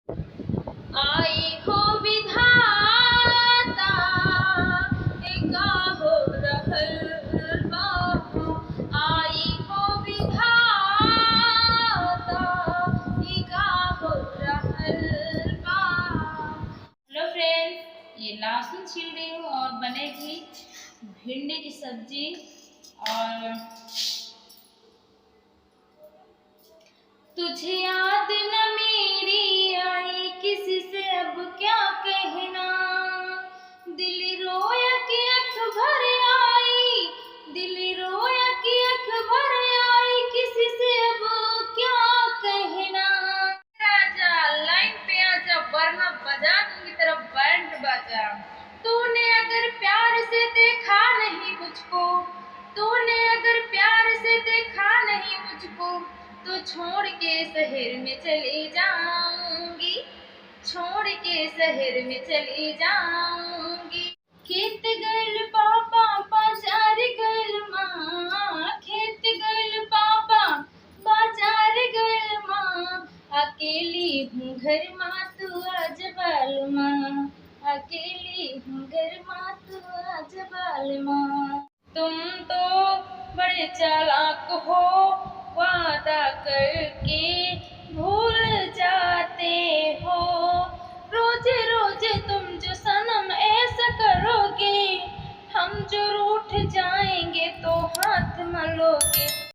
आई हो विधाता एका हो रहल बा। आई हो विधाता एका हो रहल बा। हेलो फ्रेंड्स, ये लहसुन छील रही हूँ और बनेगी भिंडी की सब्जी। और तुझे याद न मेरी आई, किसी से अब क्या कहना। दिल रोया कि अख भर आई, दिल रोया कि अख भर आई, किसी से अब क्या कहना। राजा लाइन पे आजा वरना बजा दूंगी तेरा बैंड बाजा। तूने अगर प्यार से देखा नहीं मुझको, तूने अगर प्यार से देखा नहीं मुझको, तो छोड़ के शहर में चली जाऊंगी, छोड़ के शहर में चली जाऊंगी। खेत गल पापा बाजार गल माँ, खेत गल पापा बाजार गल माँ, अकेली हूँ घर माँ तू आज बाल माँ, अकेली हूँ घर माँ तू आज बाल माँ। तुम तो बड़े चालाक हो, वादा करके